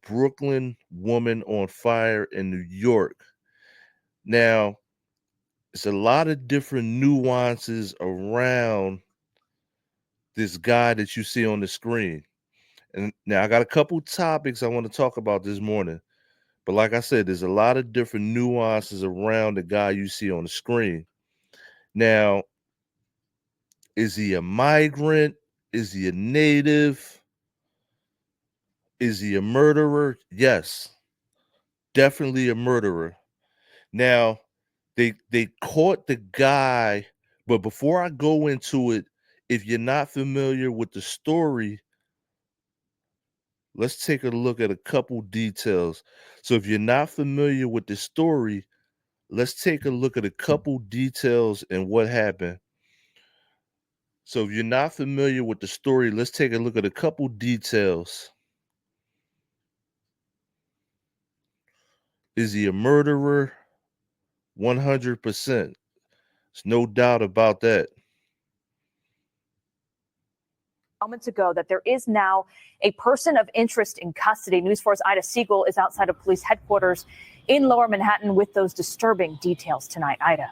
Brooklyn woman on fire in New York. Now, it's a lot of different nuances around this guy that you see on the screen. And now I got a couple topics I want to talk about this morning. But like I said, there's a lot of different nuances around the guy you see on the screen. Now, is he a migrant? Is he a native? Is he a murderer? Yes, definitely a murderer. Now, they caught the guy, but before I go into it, if you're not familiar with the story, let's take a look at a couple details. So if you're not familiar with the story, let's take a look at a couple details and what happened. So if you're not familiar with the story, let's take a look at a couple details. Is he a murderer? 100%. There's no doubt about that. Moments ago that there is now a person of interest in custody. News 4's Ida Siegel is outside of police headquarters in Lower Manhattan with those disturbing details tonight. Ida.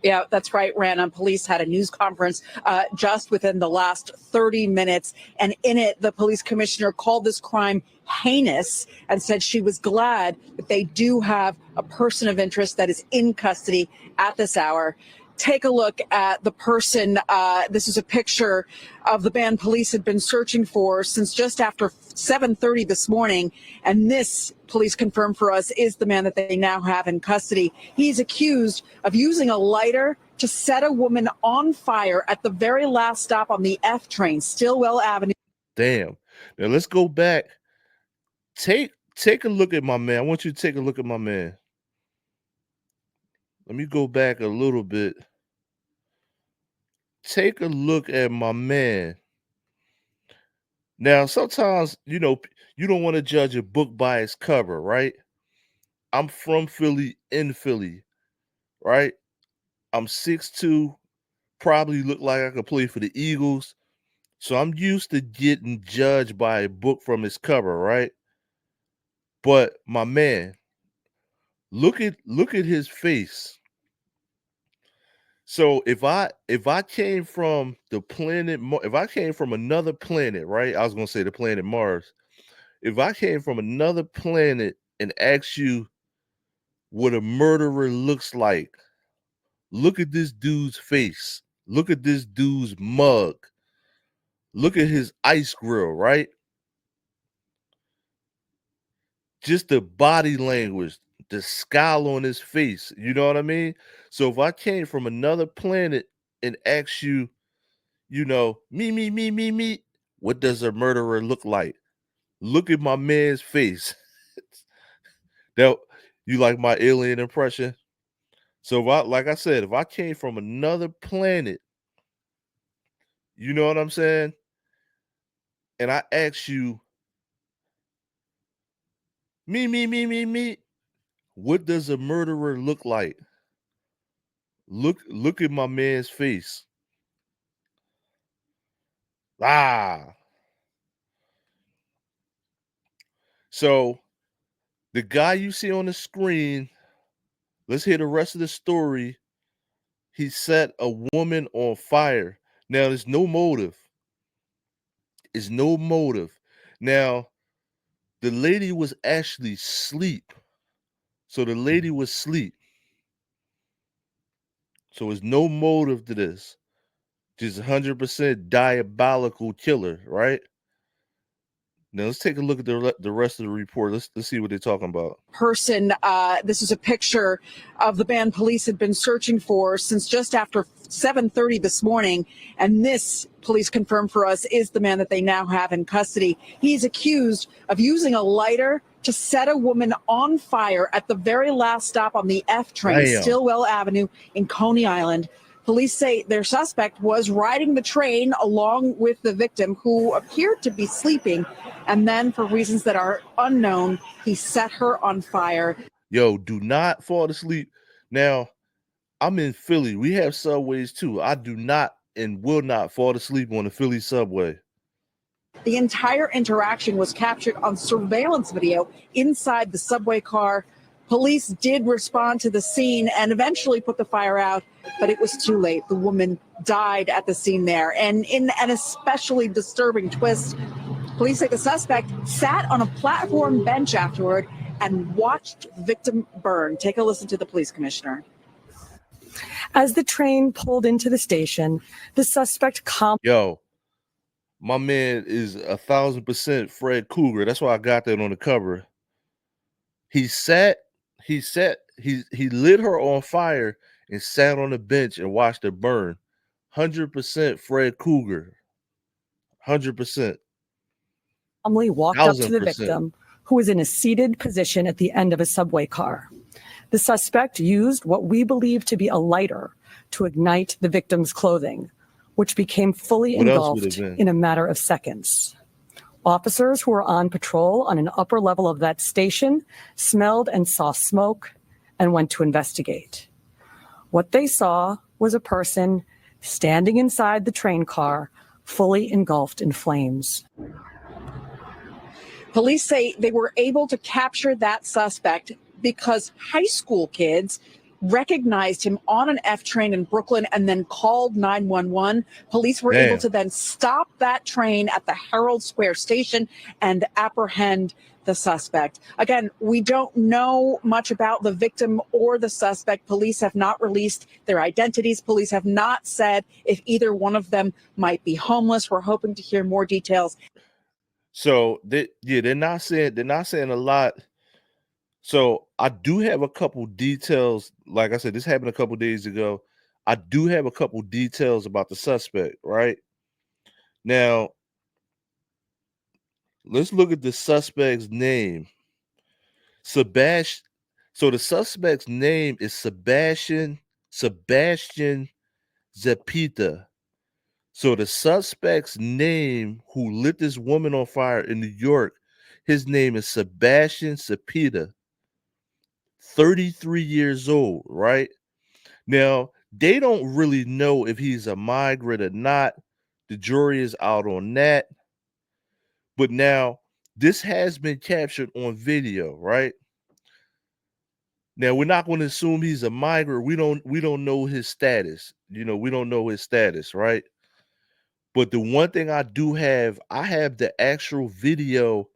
Yeah, that's right, Rana. Police had a news conference just within the last 30 minutes. And in it, the police commissioner called this crime heinous and said she was glad that they do have a person of interest that is in custody at this hour. Take a look at the person. This is a picture of the man police had been searching for since just after 7:30 this morning. And this, police confirmed for us, is the man that they now have in custody. He's accused of using a lighter to set a woman on fire at the very last stop on the F train, Stillwell Avenue. Damn. Now let's go back. Take a look at my man. I want you to take a look at my man. Let me go back a little bit. Take a look at my man. Now, sometimes, you don't want to judge a book by its cover, right? I'm from Philly, in Philly, right? I'm 6'2", probably look like I could play for the Eagles. So I'm used to getting judged by a book from its cover, right? But my man, look at his face. So if I came from the planet, if I came from another planet, right? I was gonna say the planet Mars. If I came from another planet and asked you what a murderer looks like, look at this dude's face. Look at this dude's mug. Look at his ice grill, right? Just the body language, the scowl on his face. You know what I mean? So if I came from another planet and asked you, me, what does a murderer look like? Look at my man's face. Now, you like my alien impression? So like I said, if I came from another planet, you know what I'm saying? And I asked you, me, what does a murderer look like? Look at my man's face. Ah. So the guy you see on the screen, let's hear the rest of the story. He set a woman on fire. Now there's no motive. It's no motive. Now, the lady was actually asleep. So the lady was asleep. So there's no motive to this. Just 100% diabolical killer, right? Now let's take a look at the rest of the report. Let's see what they're talking about. Person. This is a picture of the man police had been searching for since just after 7:30 this morning. And this, police confirmed for us, is the man that they now have in custody. He's accused of using a lighter to set a woman on fire at the very last stop on the F train, Damn. Stillwell Avenue in Coney Island. Police say their suspect was riding the train along with the victim, who appeared to be sleeping. And then, for reasons that are unknown, he set her on fire. Yo, do not fall asleep. Now, I'm in Philly. We have subways too. I do not and will not fall asleep on the Philly subway. The entire interaction was captured on surveillance video inside the subway car. Police did respond to the scene and eventually put the fire out, but it was too late. The woman died at the scene there. And in an especially disturbing twist, police say the suspect sat on a platform bench afterward and watched the victim burn. Take a listen to the police commissioner. As the train pulled into the station, the suspect Yo, my man is 1,000% Fred Cougar. That's why I got that on the cover. He lit her on fire and sat on the bench and watched her burn. 100% Fred Cougar. 100%. calmly walked up to the 1,000%. victim, who was in a seated position at the end of a subway car. The suspect used what we believe to be a lighter to ignite the victim's clothing, which became fully What else would it engulfed have been? in a matter of seconds. Officers who were on patrol on an upper level of that station smelled and saw smoke and went to investigate. What they saw was a person standing inside the train car, fully engulfed in flames. Police say they were able to capture that suspect because high school kids recognized him on an F train in Brooklyn and then called 911. Police were able to then stop that train at the Herald Square station and apprehend the suspect. Again, we don't know much about the victim or the suspect. Police have not released their identities. Police have not said if either one of them might be homeless. We're hoping to hear more details. So they're not saying a lot. So I do have a couple details. Like I said, this happened a couple days ago. I do have a couple details about the suspect, right? Now, let's look at the suspect's name. Sebastian. So the suspect's name is Sebastian Zepita. So the suspect's name, who lit this woman on fire in New York, his name is Sebastian Zepita, 33 years old, right? Now, they don't really know if he's a migrant or not. The jury is out on that. But now, this has been captured on video, right? Now, we're not going to assume he's a migrant. We don't know his status. We don't know his status, right? But the one thing I do have, I have the actual video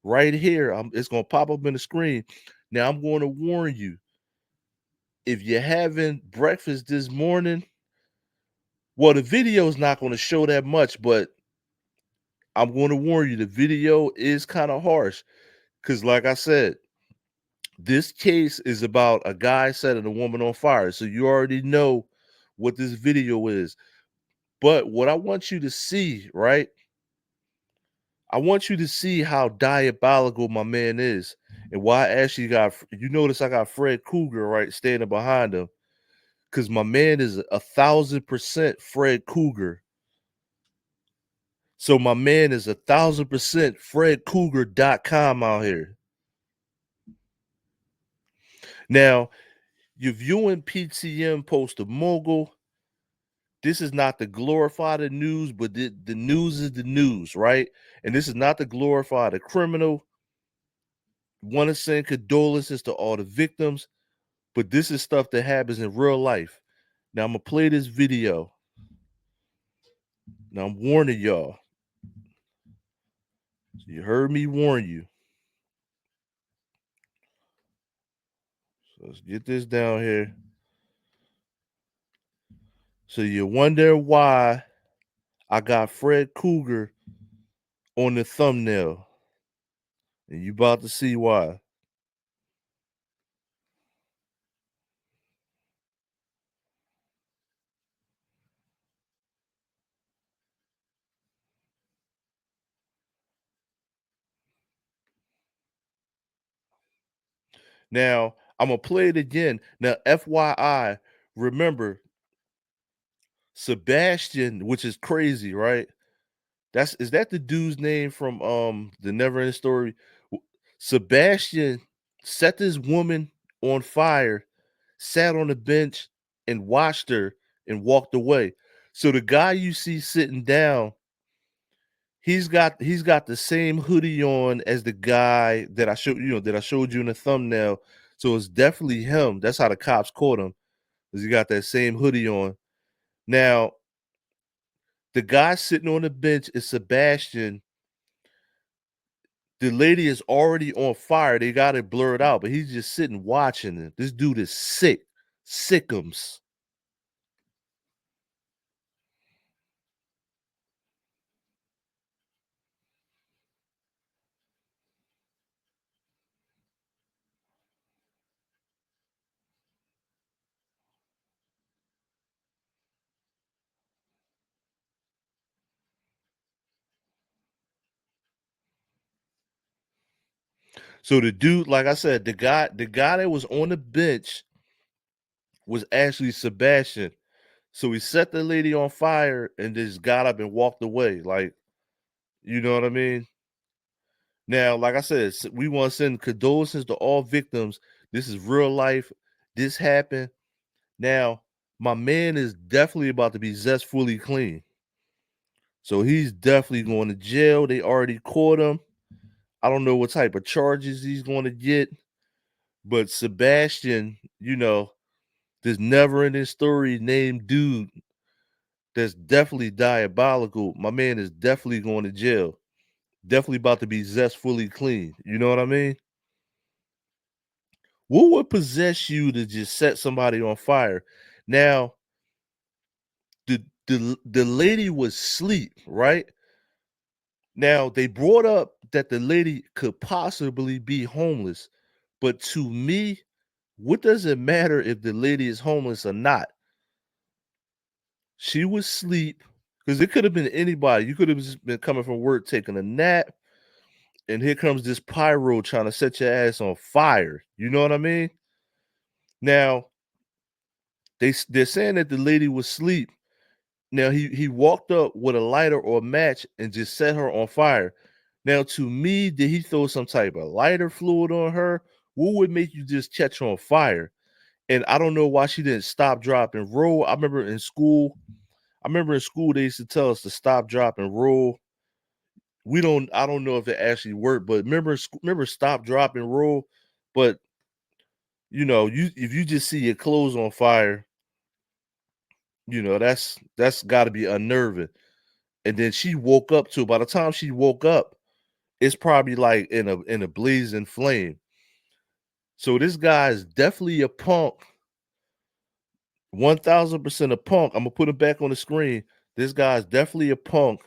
right here. It's going to pop up in the screen. Now, I'm going to warn you. If you're having breakfast this morning, well, the video is not going to show that much, but I'm going to warn you, the video is kind of harsh. Because like I said, this case is about a guy setting a woman on fire. So you already know what this video is. But what I want you to see, right? I want you to see how diabolical my man is and why I actually you notice I got Fred Cougar, right, standing behind him. Because my man is 1,000% Fred Cougar. So my man is 1,000% FredCougar.com out here. Now, you're viewing PTM Post of Mogul. This is not to glorify the news, but the news is the news, right? And this is not to glorify the criminal. Want to send condolences to all the victims, but this is stuff that happens in real life. Now, I'm going to play this video. Now, I'm warning y'all. You heard me warn you. So let's get this down here. So you wonder why I got Fred Cougar on the thumbnail. And you about to see why. Now, I'm going to play it again. Now, FYI, remember, Sebastian, which is crazy, right? Is that the dude's name from the Neverending Story? Sebastian set this woman on fire, sat on the bench and watched her and walked away. So the guy you see sitting down, He's got the same hoodie on as the guy that I showed you in the thumbnail. So it's definitely him. That's how the cops caught him, because he got that same hoodie on. Now, the guy sitting on the bench is Sebastian. The lady is already on fire. They got it blurred out, but he's just sitting watching it. This dude is sickums. So the dude, like I said, the guy that was on the bench was actually Sebastian. So he set the lady on fire and just got up and walked away. Like, you know what I mean? Now, like I said, we want to send condolences to all victims. This is real life. This happened. Now, my man is definitely about to be zestfully clean. So he's definitely going to jail. They already caught him. I don't know what type of charges he's going to get. But Sebastian, this never-ending story named dude that's definitely diabolical. My man is definitely going to jail. Definitely about to be zestfully clean. You know what I mean? What would possess you to just set somebody on fire? Now, the lady was asleep, right? Now, they brought up that the lady could possibly be homeless. But to me, what does it matter if the lady is homeless or not? She was asleep, because it could have been anybody. You could have just been coming from work, taking a nap, and here comes this pyro trying to set your ass on fire. You know what I mean? Now, they're saying that the lady was asleep. Now, he walked up with a lighter or a match and just set her on fire. Now, to me, did he throw some type of lighter fluid on her? What would make you just catch her on fire? And I don't know why she didn't stop, drop, and roll. I remember in school they used to tell us to stop, drop, and roll. I don't know if it actually worked, but remember stop, drop, and roll. But if you just see your clothes on fire, that's got to be unnerving. And then she woke up too. By the time she woke up, it's probably like in a blazing flame. So this guy is definitely a punk. 1000% a punk. I'm gonna put it back on the screen. This guy's definitely a punk.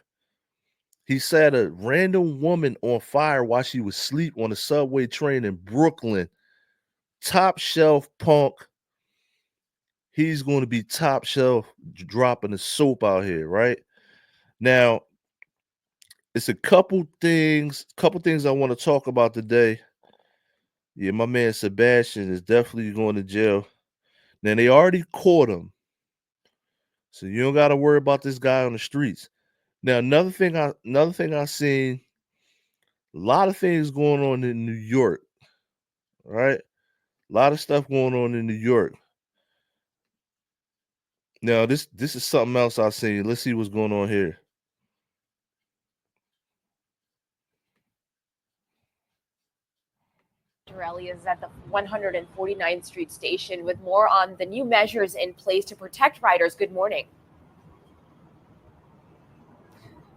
He set a random woman on fire while she was asleep on a subway train in Brooklyn. Top shelf punk. He's going to be top shelf dropping the soap out here, right? Now, it's a couple things I want to talk about today. Yeah, my man Sebastian is definitely going to jail. Now, they already caught him, so you don't got to worry about this guy on the streets. Now, another thing I seen, a lot of things going on in New York, right? A lot of stuff going on in New York. Now, this is something else I've seen. Let's see what's going on here. Torelli is at the 149th Street station with more on the new measures in place to protect riders. Good morning.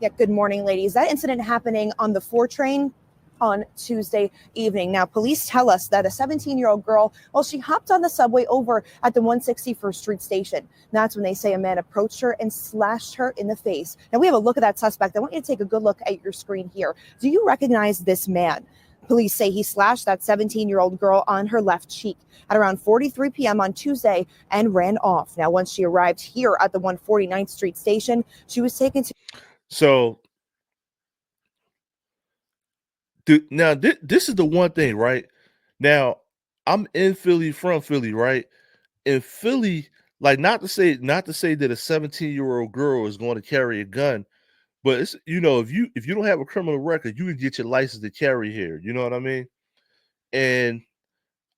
Yeah, good morning, ladies. That incident happening on the 4 train on Tuesday evening. Now, police tell us that a 17-year-old girl, well, she hopped on the subway over at the 161st Street station. That's when they say a man approached her and slashed her in the face. Now, we have a look at that suspect. I want you to take a good look at your screen here. Do you recognize this man? Police say he slashed that 17-year-old girl on her left cheek at around 4:43 p.m. on Tuesday and ran off. Now, once she arrived here at the 149th Street station, she was taken to... So, now this is the one thing, right? Now, I'm in Philly, from Philly, right? In Philly, like, not to say that a 17-year-old girl is going to carry a gun, but it's, if you don't have a criminal record, you can get your license to carry here. You know what I mean? And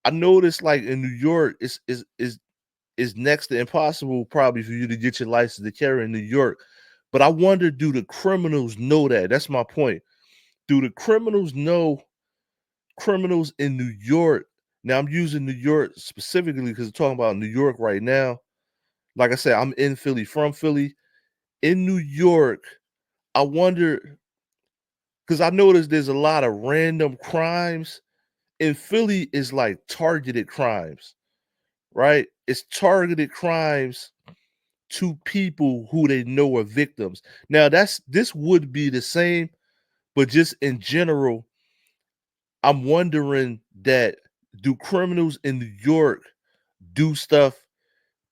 I noticed, like, in New York, it's next to impossible probably for you to get your license to carry in New York. But I wonder, do the criminals know that? That's my point. Do the criminals know criminals in New York? Now I'm using New York specifically because I'm talking about New York right now. Like I said, I'm in Philly, from Philly. In New York, I wonder, because I noticed there's a lot of random crimes. In Philly is like targeted crimes, right? It's targeted crimes to people who they know are victims. Now this would be the same, but just in general, I'm wondering that do criminals in New York do stuff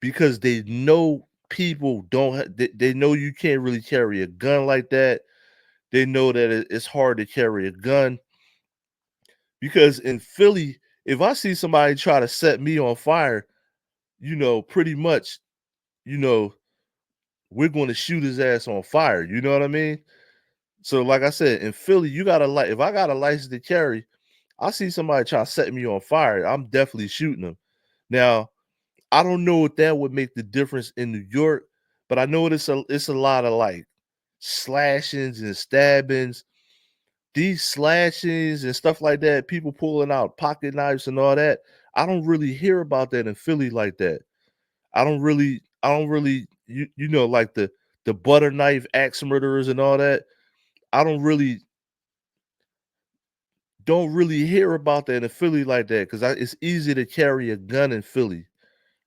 because they know people don't they know you can't really carry a gun like that. They know that it's hard to carry a gun, because in Philly, if I see somebody try to set me on fire, pretty much, you know, we're going to shoot his ass on fire. You know what I mean? So, like I said, in Philly, you got to if I got a license to carry, I see somebody try to set me on fire, I'm definitely shooting them. Now, I don't know if that would make the difference in New York, but I know it's a lot of like slashings and stabbings. These slashings and stuff like that, people pulling out pocket knives and all that. I don't really hear about that in Philly like that. I don't really, like the butter knife axe murderers and all that. I don't really hear about that in Philly like that, because it's easy to carry a gun in Philly,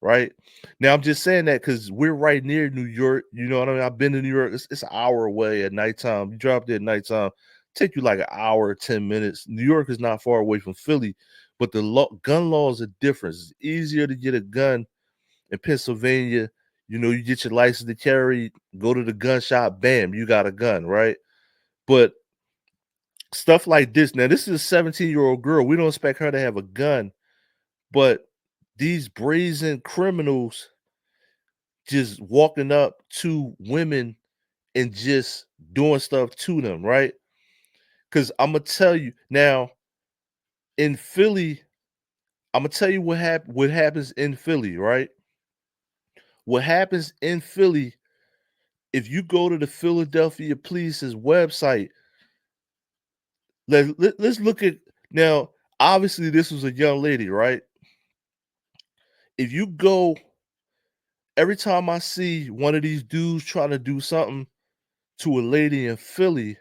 right? Now I'm just saying that because we're right near New York. You know what I mean? I've been to New York. It's an hour away at nighttime. You drop there at nighttime, take you like an hour or 10 minutes. New York is not far away from Philly, but the gun laws are different. It's easier to get a gun in Pennsylvania. You get your license to carry, go to the gun shop, bam, you got a gun, right? But stuff like this, now this is a 17-year-old girl. We don't expect her to have a gun, but these brazen criminals just walking up to women and just doing stuff to them, right? Because I'm gonna tell you now, in Philly, I'm gonna tell you what happens in Philly, right? What happens in Philly, if you go to the Philadelphia Police's website, let's look at now. Obviously, this was a young lady, right? If you go, every time I see one of these dudes trying to do something to a lady in Philly,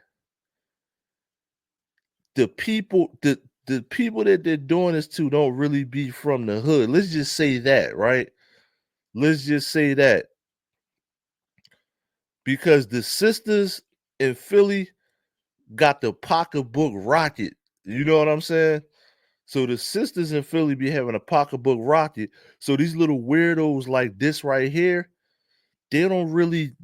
the people that they're doing this to don't really be from the hood. Let's just say that, right? Let's just say that, because the sisters in Philly got the pocketbook rocket. You know what I'm saying? So the sisters in Philly be having a pocketbook rocket. So these little weirdos like this right here, they don't really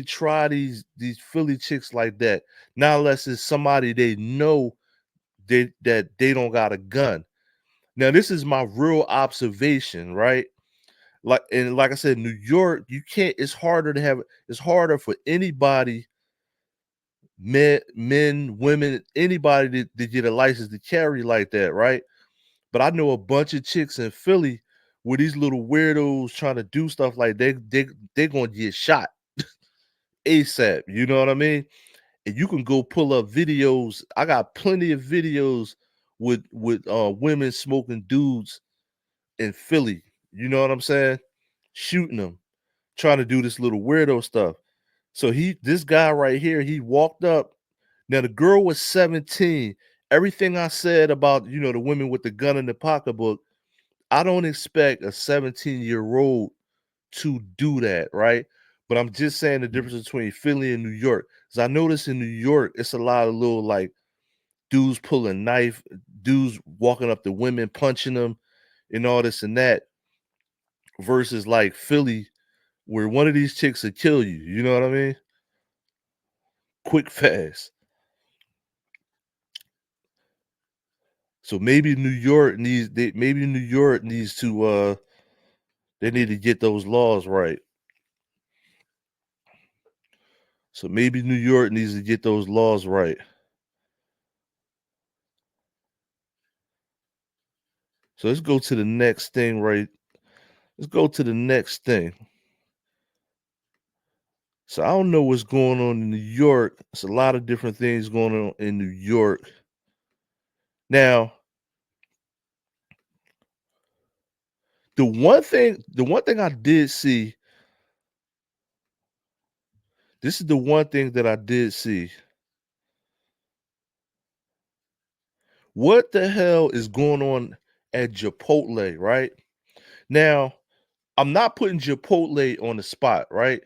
try these Philly chicks like that. Not unless it's somebody they know that they don't got a gun. Now this is my real observation, right? Like I said, New York, you can't. It's harder for anybody, men, women, anybody to get a license to carry like that, right? But I know a bunch of chicks in Philly where these little weirdos trying to do stuff like they're gonna get shot ASAP. You know what I mean? And you can go pull up videos. I got plenty of videos with women smoking dudes in Philly. You know what I'm saying? Shooting them, trying to do this little weirdo stuff. So this guy right here, he walked up. Now the girl was 17. Everything I said about the women with the gun in the pocketbook, I don't expect a 17-year-old to do that, right? But I'm just saying the difference between Philly and New York. Because I notice in New York, it's a lot of little like dudes pulling knife, dudes walking up to women, punching them, and all this and that, versus like Philly, where one of these chicks would kill you. You know what I mean? Quick, fast. So maybe New York needs to they need to get those laws right. So maybe New York needs to get those laws right. So let's go to the next thing, right? Let's go to the next thing. So I don't know what's going on in New York. It's a lot of different things going on in New York. Now, the one thing I did see, this is the one thing that I did see. What the hell is going on at Chipotle, right? Now, I'm not putting Chipotle on the spot, right?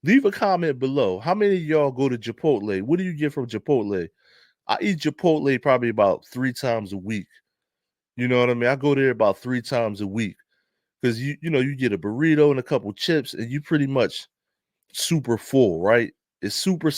Leave a comment below. How many of y'all go to Chipotle? What do you get from Chipotle? I eat Chipotle probably about 3 times a week. You know what I mean? I go there about 3 times a week because you get a burrito and a couple chips and you pretty much super full, right? It's super